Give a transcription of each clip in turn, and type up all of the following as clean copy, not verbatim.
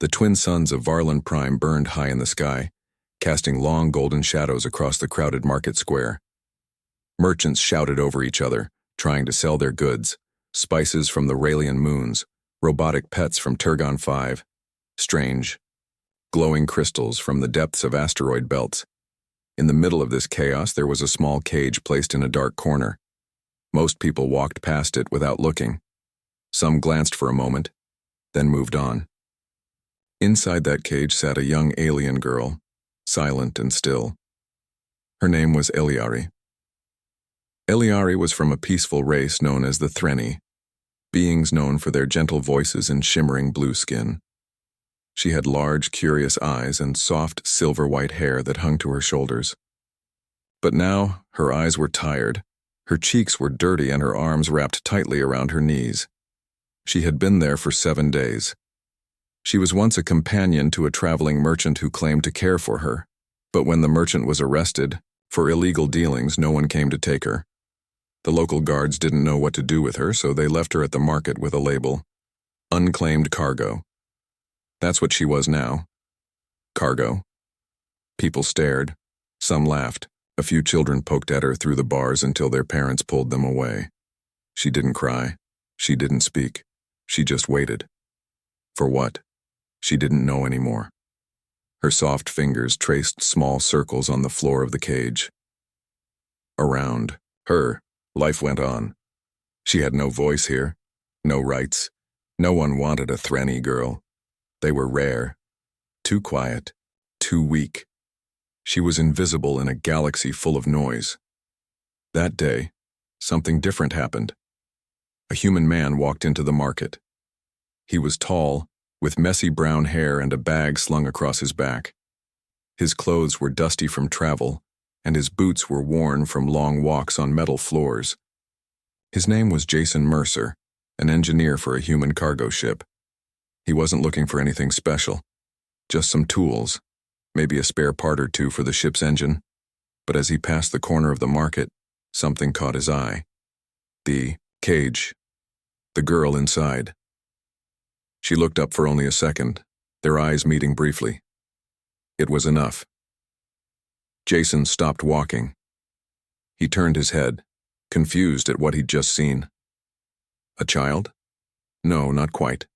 The twin suns of Varlin Prime burned high in the sky, casting long golden shadows across the crowded market square. Merchants shouted over each other, trying to sell their goods, spices from the Raelian moons, robotic pets from Turgon 5, strange, glowing crystals from the depths of asteroid belts. In the middle of this chaos, there was a small cage placed in a dark corner. Most people walked past it without looking. Some glanced for a moment, then moved on. Inside that cage sat a young alien girl, silent and still. Her name was Eliari. Eliari was from a peaceful race known as the Threni, beings known for their gentle voices and shimmering blue skin. She had large, curious eyes and soft, silver-white hair that hung to her shoulders. But now, her eyes were tired, her cheeks were dirty, and her arms wrapped tightly around her knees. She had been there for 7 days. She was once a companion to a traveling merchant who claimed to care for her, but when the merchant was arrested, for illegal dealings, no one came to take her. The local guards didn't know what to do with her, so they left her at the market with a label, unclaimed cargo. That's what she was now. Cargo. People stared. Some laughed. A few children poked at her through the bars until their parents pulled them away. She didn't cry. She didn't speak. She just waited. For what? She didn't know anymore. Her soft fingers traced small circles on the floor of the cage. Around her, life went on. She had no voice here, no rights. No one wanted a Threni girl. They were rare, too quiet, too weak. She was invisible in a galaxy full of noise. That day, something different happened. A human man walked into the market. He was tall, with messy brown hair and a bag slung across his back. His clothes were dusty from travel, and his boots were worn from long walks on metal floors. His name was Jason Mercer, an engineer for a human cargo ship. He wasn't looking for anything special, just some tools, maybe a spare part or two for the ship's engine. But as he passed the corner of the market, something caught his eye. The cage. The girl inside. She looked up for only a second, their eyes meeting briefly. It was enough. Jason stopped walking. He turned his head, confused at what he'd just seen. A child? No, not quite.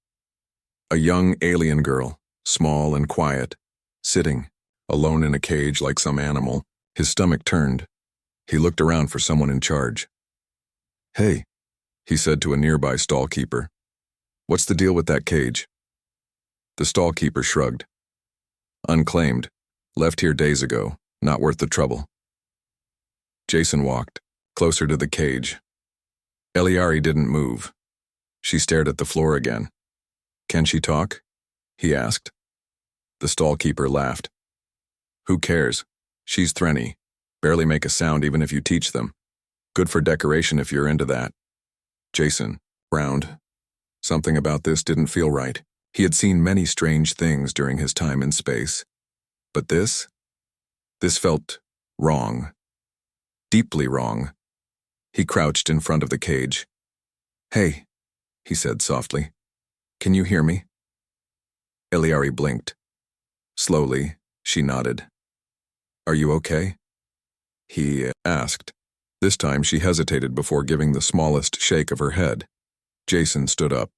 A young alien girl, small and quiet, sitting, alone in a cage like some animal, his stomach turned. He looked around for someone in charge. "Hey," he said to a nearby stallkeeper. "What's the deal with that cage?" The stallkeeper shrugged. "Unclaimed. Left here days ago. Not worth the trouble." Jason walked, closer to the cage. Eliari didn't move. She stared at the floor again. "Can she talk?" he asked. The stallkeeper laughed. "Who cares? She's Threni. Barely make a sound even if you teach them. Good for decoration if you're into that." Jason frowned. Something about this didn't feel right. He had seen many strange things during his time in space. But this felt wrong. Deeply wrong. He crouched in front of the cage. "Hey," he said softly. "Can you hear me?" Eliari blinked. Slowly, she nodded. "Are you okay?" he asked. This time she hesitated before giving the smallest shake of her head. Jason stood up.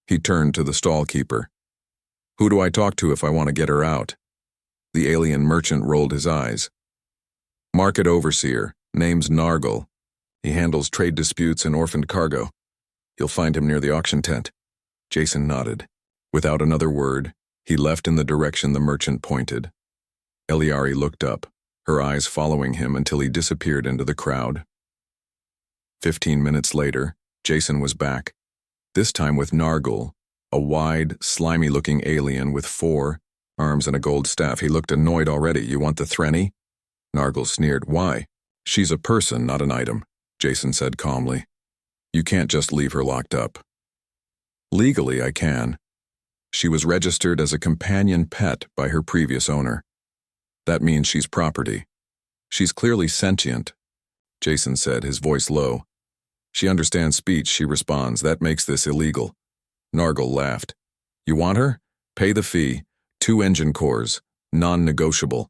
He turned to the stallkeeper. "Who do I talk to if I want to get her out?" The alien merchant rolled his eyes. "Market overseer, name's Nargle. He handles trade disputes and orphaned cargo. You'll find him near the auction tent." Jason nodded. Without another word, he left in the direction the merchant pointed. Eliari looked up, her eyes following him until he disappeared into the crowd. 15 minutes later, Jason was back, this time with Nargle, a wide, slimy-looking alien with 4 arms and a gold staff. He looked annoyed already. "You want the Threni?" Nargle sneered. "Why? She's a person, not an item," Jason said calmly. "You can't just leave her locked up." "Legally, I can. She was registered as a companion pet by her previous owner. That means she's property. She's clearly sentient," Jason said, his voice low. "She understands speech, she responds. That makes this illegal." Nargle laughed. "You want her? Pay the fee. 2 engine cores. Non-negotiable.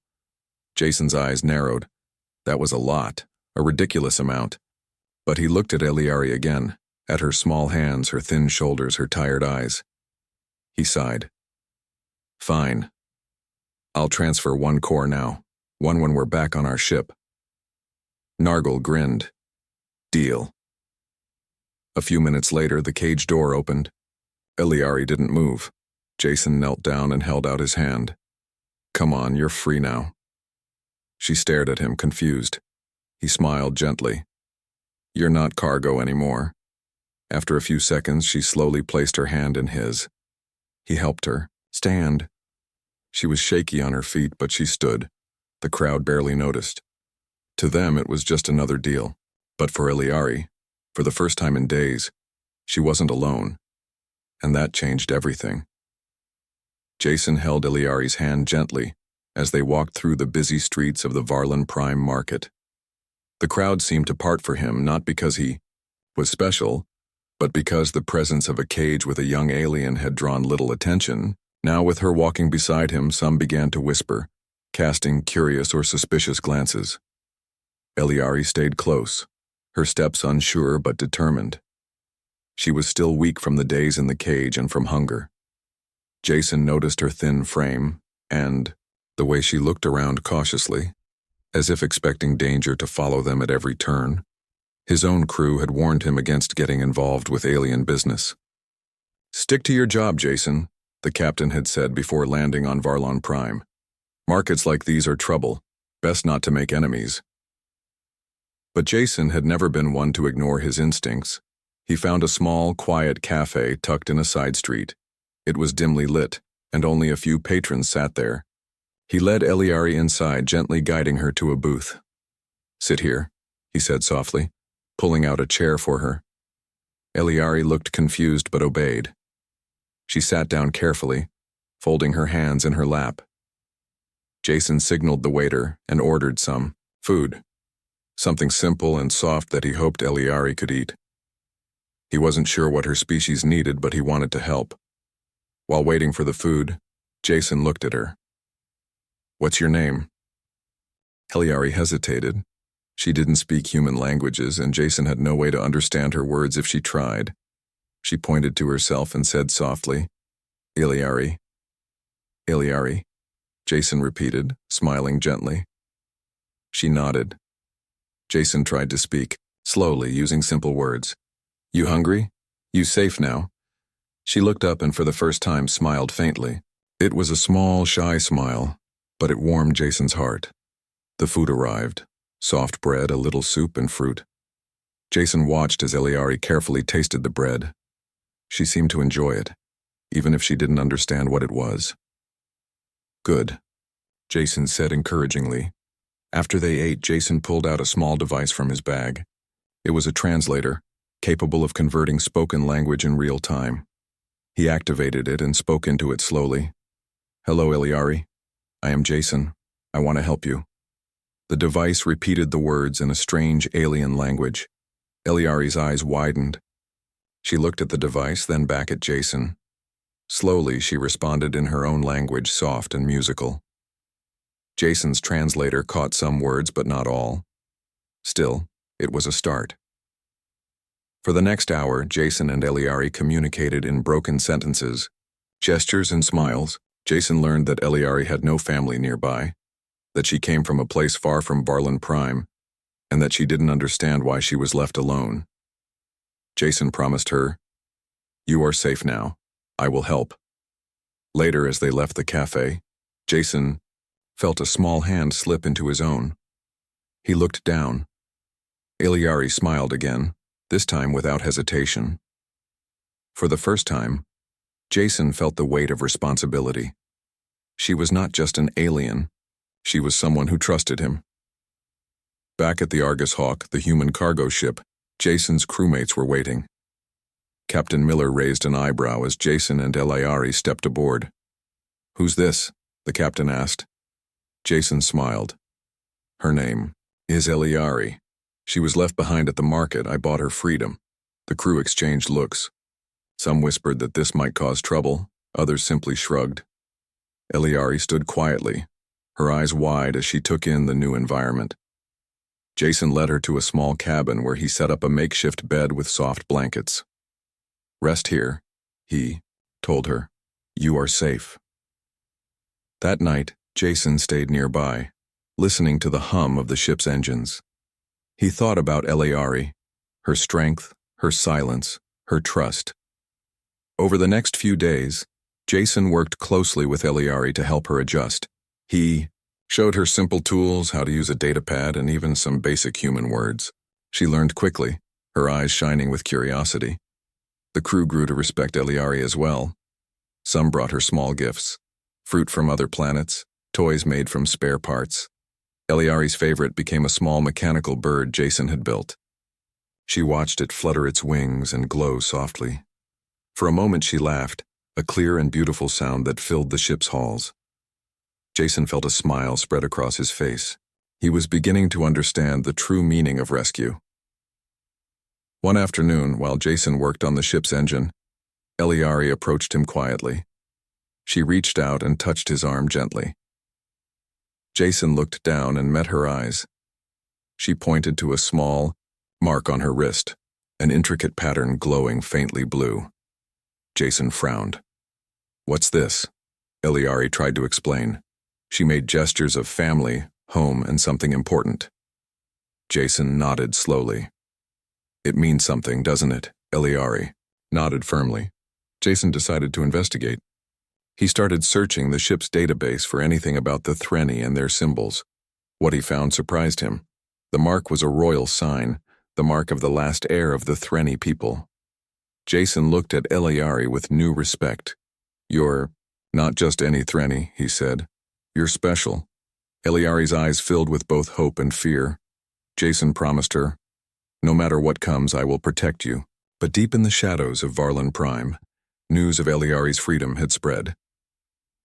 Jason's eyes narrowed. That was a lot. A ridiculous amount. But he looked at Eliari again, at her small hands, her thin shoulders, her tired eyes. He sighed. Fine. I'll transfer 1 core now. 1 when we're back on our ship. Nargle grinned. Deal. A few minutes later, the cage door opened. Eliari didn't move. Jason knelt down and held out his hand. Come on, you're free now. She stared at him, confused. He smiled gently. You're not cargo anymore. After a few seconds, she slowly placed her hand in his. He helped her. Stand. She was shaky on her feet, but she stood. The crowd barely noticed. To them, it was just another deal. But for Eliari, for the first time in days, she wasn't alone. And that changed everything. Jason held Eliari's hand gently as they walked through the busy streets of the Varlin Prime Market. The crowd seemed to part for him, not because he was special, but because the presence of a cage with a young alien had drawn little attention. Now, with her walking beside him, some began to whisper, casting curious or suspicious glances. Eliari stayed close, her steps unsure but determined. She was still weak from the days in the cage and from hunger. Jason noticed her thin frame and the way she looked around cautiously, as if expecting danger to follow them at every turn. His own crew had warned him against getting involved with alien business. Stick to your job, Jason, the captain had said before landing on Varlon Prime. Markets like these are trouble. Best not to make enemies. But Jason had never been one to ignore his instincts. He found a small, quiet cafe tucked in a side street. It was dimly lit, and only a few patrons sat there. He led Eliari inside, gently guiding her to a booth. Sit here, he said softly, pulling out a chair for her. Eliari looked confused but obeyed. She sat down carefully, folding her hands in her lap. Jason signaled the waiter and ordered some food, something simple and soft that he hoped Eliari could eat. He wasn't sure what her species needed, but he wanted to help. While waiting for the food, Jason looked at her. What's your name? Eliari hesitated. She didn't speak human languages, and Jason had no way to understand her words if she tried. She pointed to herself and said softly, Eliari. Eliari, Jason repeated, smiling gently. She nodded. Jason tried to speak, slowly, using simple words. You hungry? You safe now? She looked up and for the first time smiled faintly. It was a small, shy smile, but it warmed Jason's heart. The food arrived. Soft bread, a little soup, and fruit. Jason watched as Eliari carefully tasted the bread. She seemed to enjoy it, even if she didn't understand what it was. Good, Jason said encouragingly. After they ate, Jason pulled out a small device from his bag. It was a translator, capable of converting spoken language in real time. He activated it and spoke into it slowly. Hello, Eliari. I am Jason. I want to help you. The device repeated the words in a strange alien language. Eliari's eyes widened. She looked at the device, then back at Jason. Slowly, she responded in her own language, soft and musical. Jason's translator caught some words, but not all. Still, it was a start. For the next hour, Jason and Eliari communicated in broken sentences, gestures and smiles. Jason learned that Eliari had no family nearby, that she came from a place far from Varlin Prime, and that she didn't understand why she was left alone. Jason promised her, You are safe now. I will help. Later, as they left the cafe, Jason felt a small hand slip into his own. He looked down. Eliari smiled again, this time without hesitation. For the first time, Jason felt the weight of responsibility. She was not just an alien, she was someone who trusted him. Back at the Argus Hawk, the human cargo ship, Jason's crewmates were waiting. Captain Miller raised an eyebrow as Jason and Eliari stepped aboard. Who's this? The captain asked. Jason smiled. Her name is Eliari. She was left behind at the market. I bought her freedom. The crew exchanged looks. Some whispered that this might cause trouble, Others simply shrugged. Eliari stood quietly, her eyes wide as she took in the new environment. Jason led her to a small cabin where he set up a makeshift bed with soft blankets. "Rest here," he told her. "You are safe." That night, Jason stayed nearby, listening to the hum of the ship's engines. He thought about Eliari, her strength, her silence, her trust. Over the next few days, Jason worked closely with Eliari to help her adjust. He showed her simple tools, how to use a datapad, and even some basic human words. She learned quickly, her eyes shining with curiosity. The crew grew to respect Eliari as well. Some brought her small gifts, fruit from other planets, toys made from spare parts. Eliari's favorite became a small mechanical bird Jason had built. She watched it flutter its wings and glow softly. For a moment she laughed, a clear and beautiful sound that filled the ship's halls. Jason felt a smile spread across his face. He was beginning to understand the true meaning of rescue. One afternoon, while Jason worked on the ship's engine, Eliari approached him quietly. She reached out and touched his arm gently. Jason looked down and met her eyes. She pointed to a small mark on her wrist, an intricate pattern glowing faintly blue. Jason frowned. "What's this?" Eliari tried to explain. She made gestures of family, home, and something important. Jason nodded slowly. "It means something, doesn't it?" Eliari nodded firmly. Jason decided to investigate. He started searching the ship's database for anything about the Threni and their symbols. What he found surprised him. The mark was a royal sign, the mark of the last heir of the Threni people. Jason looked at Eliari with new respect. "You're not just any Threni," he said. "You're special." Eliari's eyes filled with both hope and fear. Jason promised her, "No matter what comes, I will protect you." But deep in the shadows of Varlin Prime, news of Eliari's freedom had spread.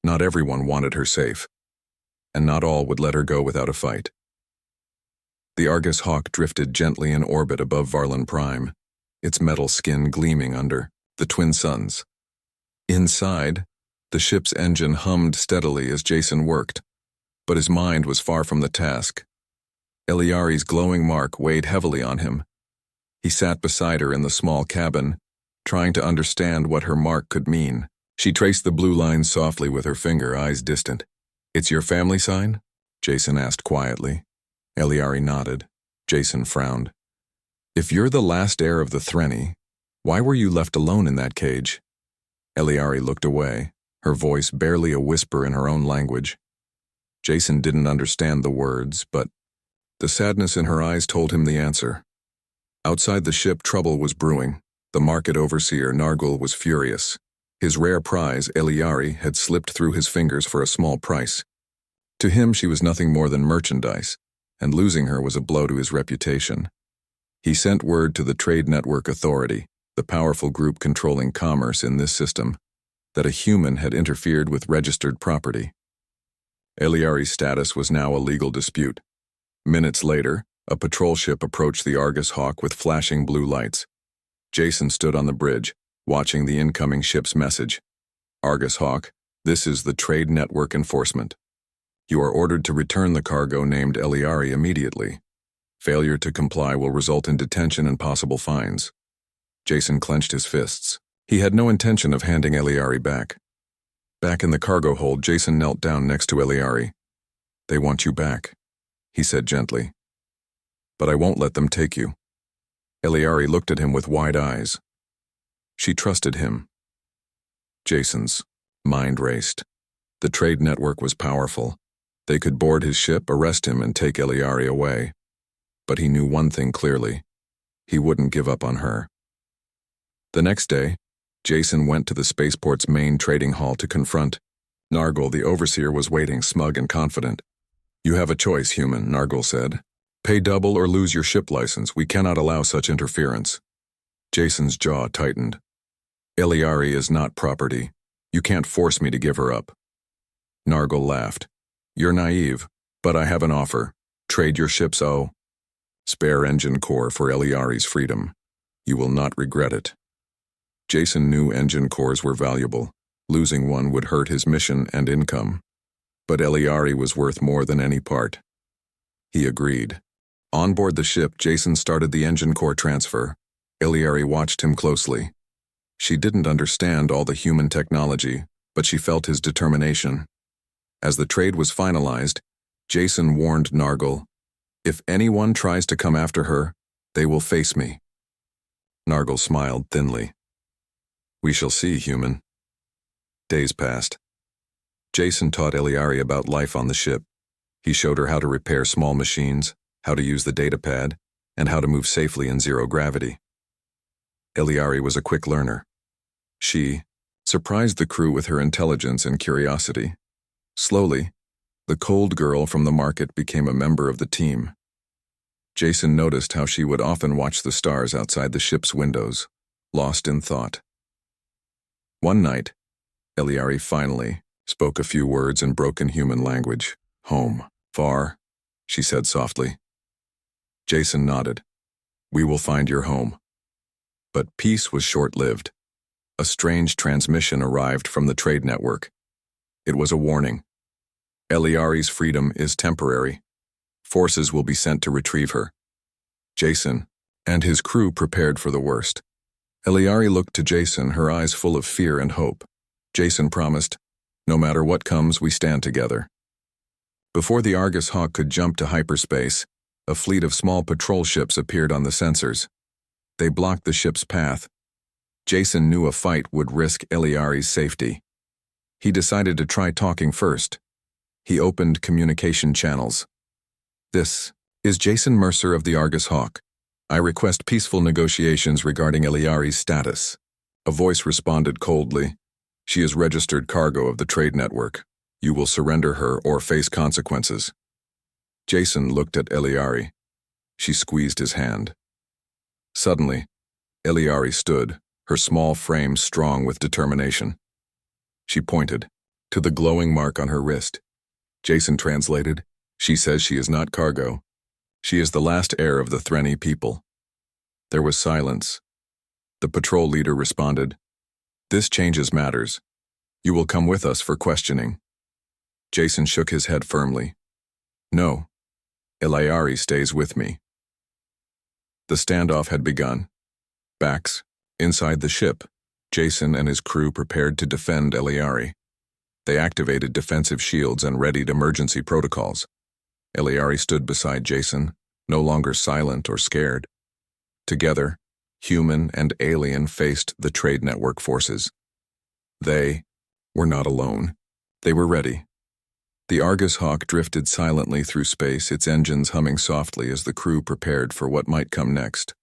Not everyone wanted her safe, and not all would let her go without a fight. The Argus Hawk drifted gently in orbit above Varlin Prime, its metal skin gleaming under the twin suns. Inside, the ship's engine hummed steadily as Jason worked, but his mind was far from the task. Eliari's glowing mark weighed heavily on him. He sat beside her in the small cabin, trying to understand what her mark could mean. She traced the blue lines softly with her finger, eyes distant. "It's your family sign?" Jason asked quietly. Eliari nodded. Jason frowned. "If you're the last heir of the Threni, why were you left alone in that cage?" Eliari looked away, her voice barely a whisper in her own language. Jason didn't understand the words, but the sadness in her eyes told him the answer. Outside the ship, trouble was brewing. The market overseer, Nargul, was furious. His rare prize, Eliari, had slipped through his fingers for a small price. To him, she was nothing more than merchandise, and losing her was a blow to his reputation. He sent word to the Trade Network Authority, the powerful group controlling commerce in this system, that a human had interfered with registered property. Eliari's status was now a legal dispute. Minutes later, a patrol ship approached the Argus Hawk with flashing blue lights. Jason stood on the bridge, watching the incoming ship's message. "Argus Hawk, this is the Trade Network Enforcement. You are ordered to return the cargo named Eliari immediately. Failure to comply will result in detention and possible fines." Jason clenched his fists. He had no intention of handing Eliari back. Back in the cargo hold, Jason knelt down next to Eliari. "They want you back," he said gently. "But I won't let them take you." Eliari looked at him with wide eyes. She trusted him. Jason's mind raced. The trade network was powerful. They could board his ship, arrest him, and take Eliari away. But he knew one thing clearly. He wouldn't give up on her. The next day, Jason went to the spaceport's main trading hall to confront Nargul. The overseer was waiting, smug and confident. "You have a choice, human," Nargul said. "Pay double or lose your ship license. We cannot allow such interference." Jason's jaw tightened. "Eliari is not property. You can't force me to give her up." Nargul laughed. "You're naive, but I have an offer. Trade your ship's spare engine core for Eliari's freedom. You will not regret it." Jason knew engine cores were valuable. Losing one would hurt his mission and income. But Eliari was worth more than any part. He agreed. On board the ship, Jason started the engine core transfer. Eliari watched him closely. She didn't understand all the human technology, but she felt his determination. As the trade was finalized, Jason warned Nargle, "If anyone tries to come after her, they will face me." Nargle smiled thinly. "We shall see, human." Days passed. Jason taught Eliari about life on the ship. He showed her how to repair small machines, how to use the data pad, and how to move safely in zero gravity. Eliari was a quick learner. She surprised the crew with her intelligence and curiosity. Slowly, the cold girl from the market became a member of the team. Jason noticed how she would often watch the stars outside the ship's windows, lost in thought. One night, Eliari finally spoke a few words in broken human language. "Home. Far," she said softly. Jason nodded. "We will find your home." But peace was short-lived. A strange transmission arrived from the trade network. It was a warning. Eliari's freedom is temporary. Forces will be sent to retrieve her. Jason and his crew prepared for the worst. Eliari looked to Jason, her eyes full of fear and hope. Jason promised, "No matter what comes, we stand together." Before the Argus Hawk could jump to hyperspace, a fleet of small patrol ships appeared on the sensors. They blocked the ship's path. Jason knew a fight would risk Eliari's safety. He decided to try talking first. He opened communication channels. "This is Jason Mercer of the Argus Hawk. I request peaceful negotiations regarding Eliari's status." A voice responded coldly. "She is registered cargo of the trade network. You will surrender her or face consequences." Jason looked at Eliari. She squeezed his hand. Suddenly, Eliari stood, her small frame strong with determination. She pointed to the glowing mark on her wrist. Jason translated, "She says she is not cargo. She is the last heir of the Threnny people." There was silence. The patrol leader responded, "This changes matters. You will come with us for questioning." Jason shook his head firmly. "No, Eliari stays with me." The standoff had begun. Backs, inside the ship, Jason and his crew prepared to defend Eliari. They activated defensive shields and readied emergency protocols. Eliari stood beside Jason, no longer silent or scared. Together, human and alien faced the trade network forces. They were not alone. They were ready. The Argus Hawk drifted silently through space, its engines humming softly as the crew prepared for what might come next.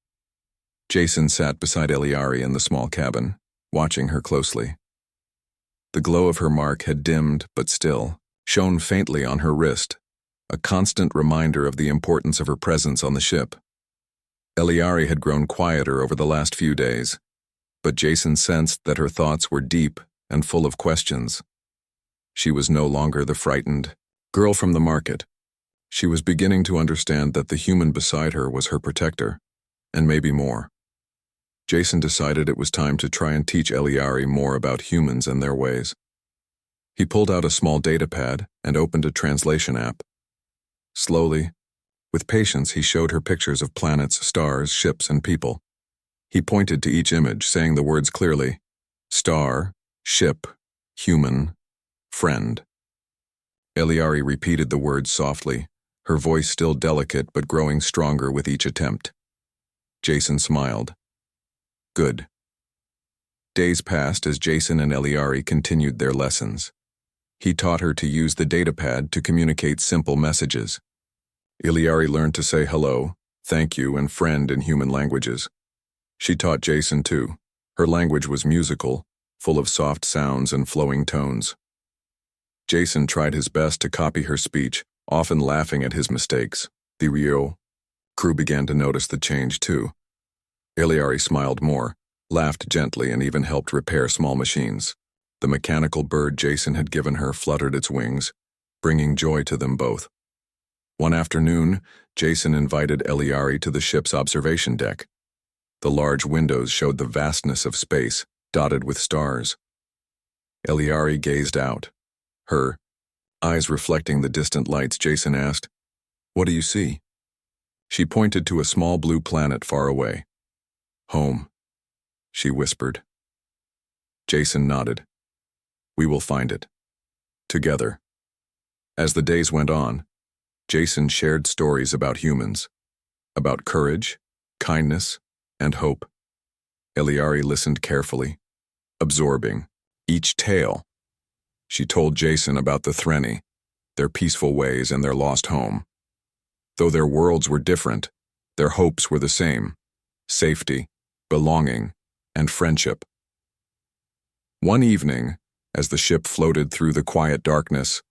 Jason sat beside Eliari in the small cabin, watching her closely. The glow of her mark had dimmed, but still shone faintly on her wrist, a constant reminder of the importance of her presence on the ship. Eliari had grown quieter over the last few days, but Jason sensed that her thoughts were deep and full of questions. She was no longer the frightened girl from the market. She was beginning to understand that the human beside her was her protector, and maybe more. Jason decided it was time to try and teach Eliari more about humans and their ways. He pulled out a small data pad and opened a translation app. Slowly, with patience, he showed her pictures of planets, stars, ships, and people. He pointed to each image, saying the words clearly: star, ship, human, friend. Eliari repeated the words softly, her voice still delicate but growing stronger with each attempt. Jason smiled. Good. Days passed as Jason and Eliari continued their lessons. He taught her to use the datapad to communicate simple messages. Eliari learned to say hello, thank you, and friend in human languages. She taught Jason too. Her language was musical, full of soft sounds and flowing tones. Jason tried his best to copy her speech, often laughing at his mistakes. The Rio crew began to notice the change too. Eliari smiled more, laughed gently, and even helped repair small machines. The mechanical bird Jason had given her fluttered its wings, bringing joy to them both. One afternoon, Jason invited Eliari to the ship's observation deck. The large windows showed the vastness of space, dotted with stars. Eliari gazed out, her eyes reflecting the distant lights. Jason asked, "What do you see?" She pointed to a small blue planet far away. "Home," she whispered. Jason nodded. "We will find it. Together." As the days went on, Jason shared stories about humans, about courage, kindness, and hope. Eliari listened carefully, absorbing each tale. She told Jason about the Threni, their peaceful ways and their lost home. Though their worlds were different, their hopes were the same: safety, belonging, and friendship. One evening, as the ship floated through the quiet darkness,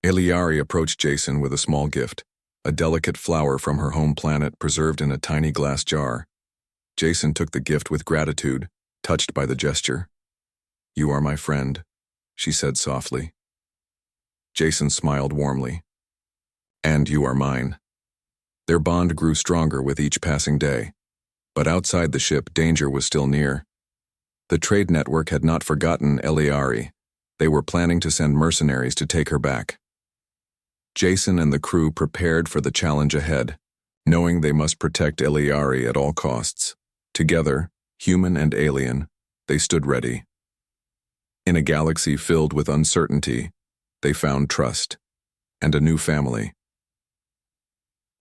Eliari approached Jason with a small gift, a delicate flower from her home planet preserved in a tiny glass jar. Jason took the gift with gratitude, touched by the gesture. "You are my friend," she said softly. Jason smiled warmly. "And you are mine." Their bond grew stronger with each passing day. But outside the ship, danger was still near. The trade network had not forgotten Eliari. They were planning to send mercenaries to take her back. Jason and the crew prepared for the challenge ahead, knowing they must protect Eliari at all costs. Together, human and alien, they stood ready. In a galaxy filled with uncertainty, they found trust and a new family.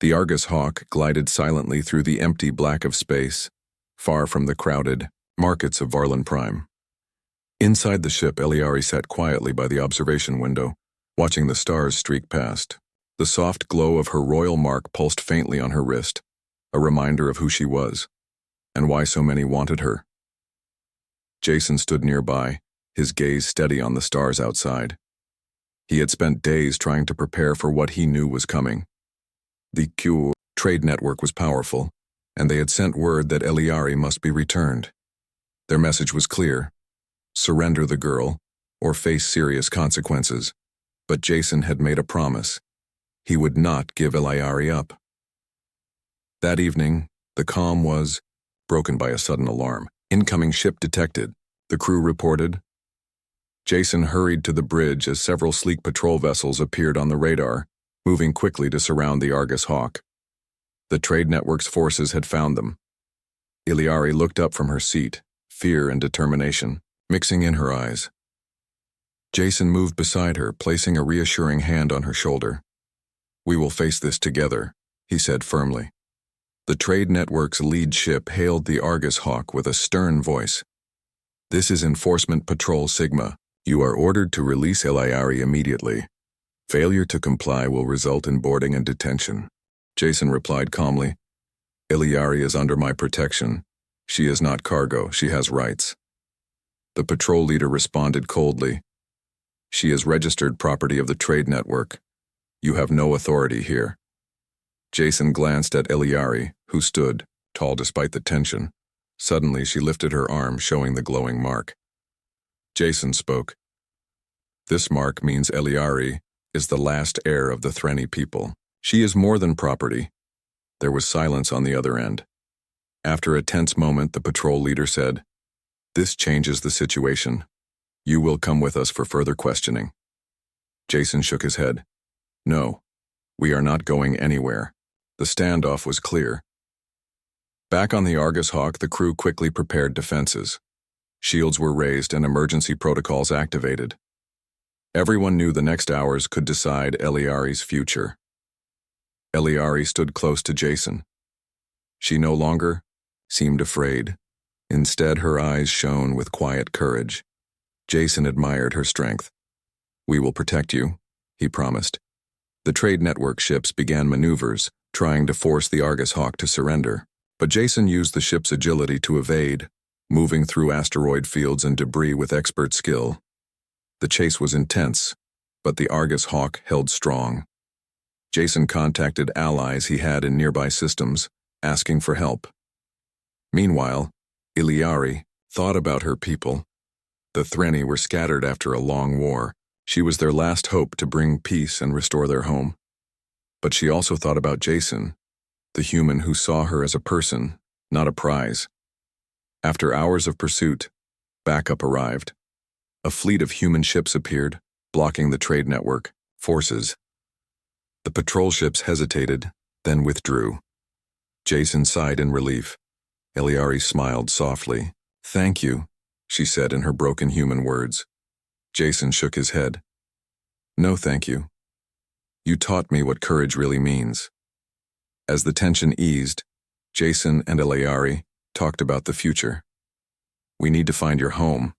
The Argus Hawk glided silently through the empty black of space, far from the crowded markets of Varlin Prime. Inside the ship, Eliari sat quietly by the observation window, watching the stars streak past. The soft glow of her royal mark pulsed faintly on her wrist, a reminder of who she was, and why so many wanted her. Jason stood nearby, his gaze steady on the stars outside. He had spent days trying to prepare for what he knew was coming. The Q trade network was powerful, and they had sent word that Eliari must be returned. Their message was clear: surrender the girl, or face serious consequences. But Jason had made a promise. He would not give Eliari up. That evening, the calm was broken by a sudden alarm. "Incoming ship detected," the crew reported. Jason hurried to the bridge as several sleek patrol vessels appeared on the radar, moving quickly to surround the Argus Hawk. The trade network's forces had found them. Eliari looked up from her seat, fear and determination mixing in her eyes. Jason moved beside her, placing a reassuring hand on her shoulder. "We will face this together," he said firmly. The trade network's lead ship hailed the Argus Hawk with a stern voice. "This is Enforcement Patrol Sigma. You are ordered to release Eliari immediately. Failure to comply will result in boarding and detention." Jason replied calmly, "Eliari is under my protection. She is not cargo, she has rights." The patrol leader responded coldly, "She is registered property of the trade network. You have no authority here." Jason glanced at Eliari, who stood, tall despite the tension. Suddenly she lifted her arm, showing the glowing mark. Jason spoke. "This mark means Eliari is the last heir of the Threni people. She is more than property." There was silence on the other end. After a tense moment, the patrol leader said, "This changes the situation. You will come with us for further questioning." Jason shook his head. "No, we are not going anywhere." The standoff was clear. Back on the Argus Hawk, the crew quickly prepared defenses. Shields were raised and emergency protocols activated. Everyone knew the next hours could decide Eliari's future. Eliari stood close to Jason. She no longer seemed afraid. Instead, her eyes shone with quiet courage. Jason admired her strength. "We will protect you," he promised. The trade network ships began maneuvers, trying to force the Argus Hawk to surrender. But Jason used the ship's agility to evade, moving through asteroid fields and debris with expert skill. The chase was intense, but the Argus Hawk held strong. Jason contacted allies he had in nearby systems, asking for help. Meanwhile, Eliari thought about her people. The Threni were scattered after a long war. She was their last hope to bring peace and restore their home. But she also thought about Jason, the human who saw her as a person, not a prize. After hours of pursuit, backup arrived. A fleet of human ships appeared, blocking the trade network forces. The patrol ships hesitated, then withdrew. Jason sighed in relief. Eliari smiled softly. "Thank you," she said in her broken human words. Jason shook his head. "No, thank you. You taught me what courage really means." As the tension eased, Jason and Eliari talked about the future. "We need to find your home,"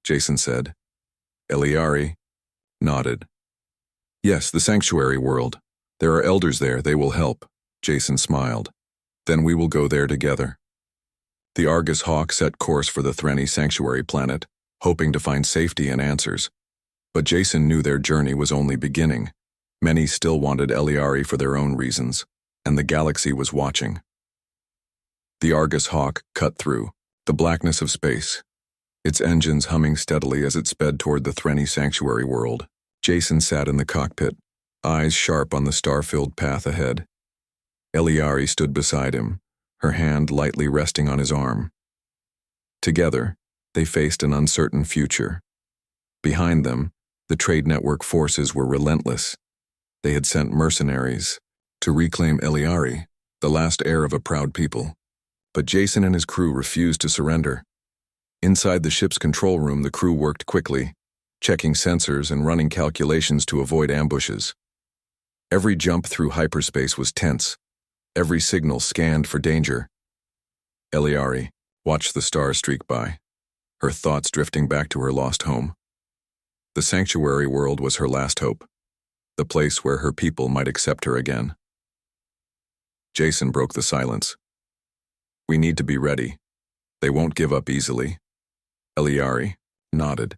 Jason said. Eliari nodded. "Yes, the sanctuary world. There are elders there, they will help," Jason smiled. "Then we will go there together." The Argus Hawk set course for the Threnny sanctuary planet, hoping to find safety and answers. But Jason knew their journey was only beginning. Many still wanted Eliari for their own reasons, and the galaxy was watching. The Argus Hawk cut through the blackness of space, its engines humming steadily as it sped toward the Threnny sanctuary world. Jason sat in the cockpit, eyes sharp on the star-filled path ahead. Eliari stood beside him, her hand lightly resting on his arm. Together, they faced an uncertain future. Behind them, the trade network forces were relentless. They had sent mercenaries to reclaim Eliari, the last heir of a proud people. But Jason and his crew refused to surrender. Inside the ship's control room, the crew worked quickly, checking sensors and running calculations to avoid ambushes. Every jump through hyperspace was tense, every signal scanned for danger. Eliari watched the stars streak by, her thoughts drifting back to her lost home. The sanctuary world was her last hope, the place where her people might accept her again. Jason broke the silence. "We need to be ready. They won't give up easily." Eliari nodded.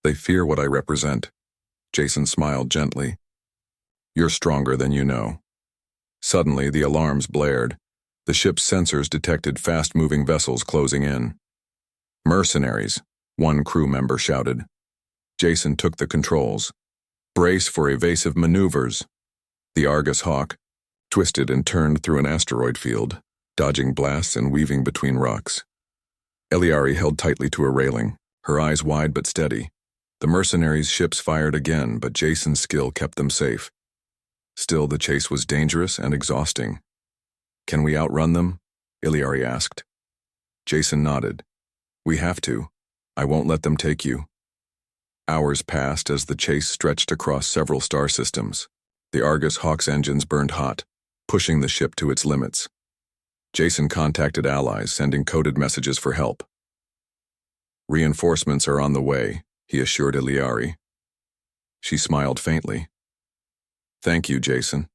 "They fear what I represent." Jason smiled gently. "You're stronger than you know." Suddenly, the alarms blared. The ship's sensors detected fast-moving vessels closing in. "Mercenaries," one crew member shouted. Jason took the controls. "Brace for evasive maneuvers." The Argus Hawk twisted and turned through an asteroid field, dodging blasts and weaving between rocks. Eliari held tightly to a railing, her eyes wide but steady. The mercenaries' ships fired again, but Jason's skill kept them safe. Still, the chase was dangerous and exhausting. "Can we outrun them?" Eliari asked. Jason nodded. "We have to. I won't let them take you." Hours passed as the chase stretched across several star systems. The Argus Hawk's engines burned hot, pushing the ship to its limits. Jason contacted allies, sending coded messages for help. "Reinforcements are on the way," he assured Eliari. She smiled faintly. "Thank you, Jason."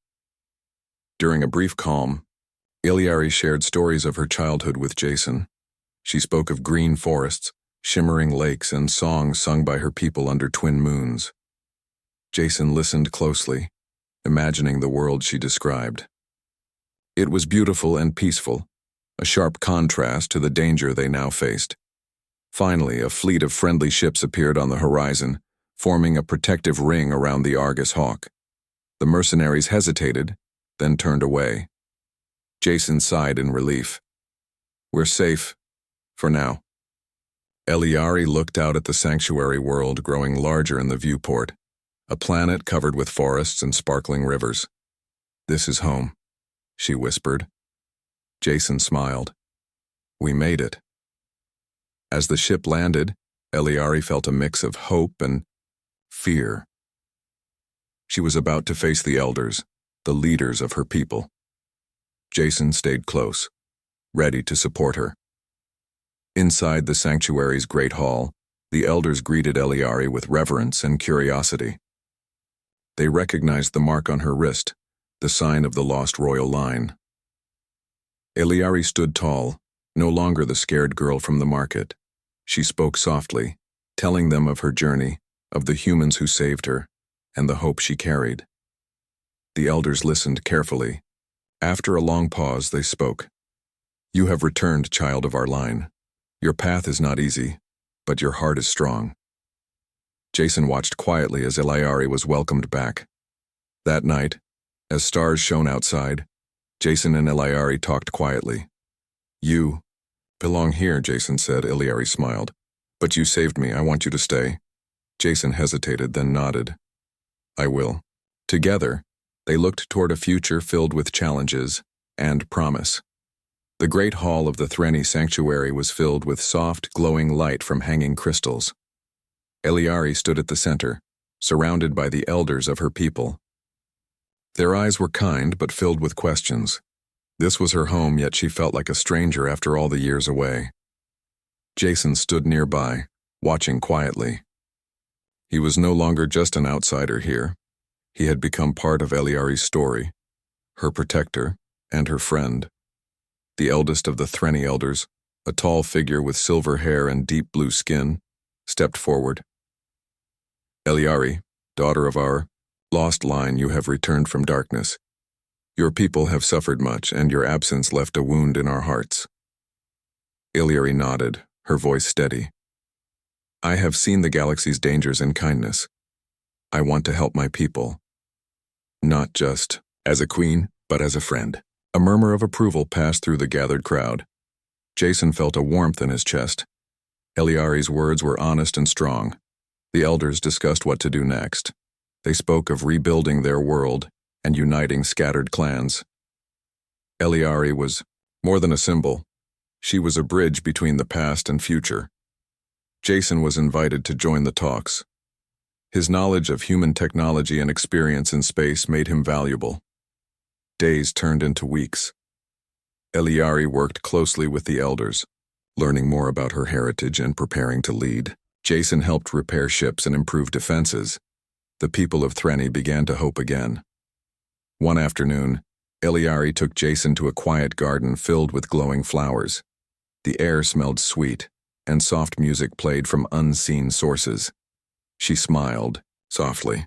During a brief calm, Eliari shared stories of her childhood with Jason. She spoke of green forests, shimmering lakes, and songs sung by her people under twin moons. Jason listened closely, imagining the world she described. It was beautiful and peaceful, a sharp contrast to the danger they now faced. Finally, a fleet of friendly ships appeared on the horizon, forming a protective ring around the Argus Hawk. The mercenaries hesitated, then turned away. Jason sighed in relief. "We're safe, for now." Eliari looked out at the sanctuary world growing larger in the viewport, a planet covered with forests and sparkling rivers. "This is home," she whispered. Jason smiled. "We made it." As the ship landed, Eliari felt a mix of hope and fear. She was about to face the elders, the leaders of her people. Jason stayed close, ready to support her. Inside the sanctuary's great hall, the elders greeted Eliari with reverence and curiosity. They recognized the mark on her wrist, the sign of the lost royal line. Eliari stood tall, no longer the scared girl from the market. She spoke softly, telling them of her journey, of the humans who saved her, and the hope she carried. The elders listened carefully. After a long pause, they spoke. "You have returned, child of our line. Your path is not easy, but your heart is strong." Jason watched quietly as Eliari was welcomed back. That night, as stars shone outside, Jason and Eliari talked quietly. "You belong here," Jason said. Eliari smiled. But you saved me, I want you to stay. Jason hesitated, then nodded. I will. Together, they looked toward a future filled with challenges and promise. The great hall of the Threni sanctuary was filled with soft, glowing light from hanging crystals. Eliari stood at the center, surrounded by the elders of her people. Their eyes were kind but filled with questions. This was her home, yet she felt like a stranger after all the years away. Jason stood nearby, watching quietly. He was no longer just an outsider here. He had become part of Eliari's story, her protector and her friend. The eldest of the Threni elders, a tall figure with silver hair and deep blue skin, stepped forward. Eliari, daughter of our lost line, you have returned from darkness. Your people have suffered much, and your absence left a wound in our hearts. Eliari nodded, her voice steady. I have seen the galaxy's dangers and kindness. I want to help my people. Not just as a queen, but as a friend. A murmur of approval passed through the gathered crowd. Jason felt a warmth in his chest. Eliari's words were honest and strong. The elders discussed what to do next. They spoke of rebuilding their world and uniting scattered clans. Eliari was more than a symbol. She was a bridge between the past and future. Jason was invited to join the talks. His knowledge of human technology and experience in space made him valuable. Days turned into weeks. Eliari worked closely with the elders, learning more about her heritage and preparing to lead. Jason helped repair ships and improve defenses. The people of Threni began to hope again. One afternoon, Eliari took Jason to a quiet garden filled with glowing flowers. The air smelled sweet, and soft music played from unseen sources. She smiled, softly.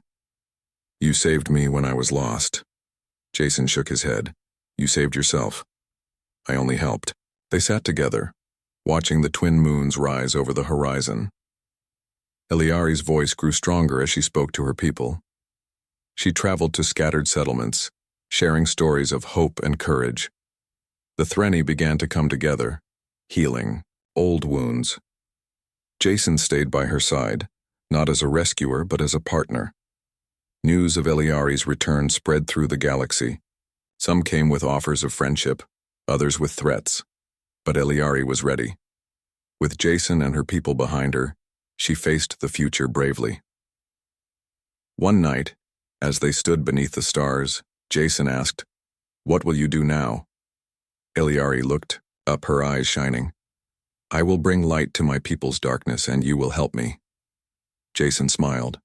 You saved me when I was lost. Jason shook his head. You saved yourself. I only helped. They sat together, watching the twin moons rise over the horizon. Eliari's voice grew stronger as she spoke to her people. She traveled to scattered settlements, sharing stories of hope and courage. The Threni began to come together, healing old wounds. Jason stayed by her side, not as a rescuer but as a partner. News of Eliari's return spread through the galaxy. Some came with offers of friendship, others with threats. But Eliari was ready. With Jason and her people behind her, she faced the future bravely. One night, as they stood beneath the stars, Jason asked, "What will you do now?" Eliari looked up, her eyes shining. "I will bring light to my people's darkness, and you will help me." Jason smiled.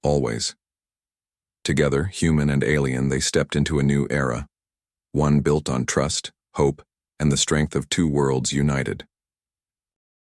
Always. Together, human and alien, they stepped into a new era, one built on trust, hope, and the strength of two worlds united.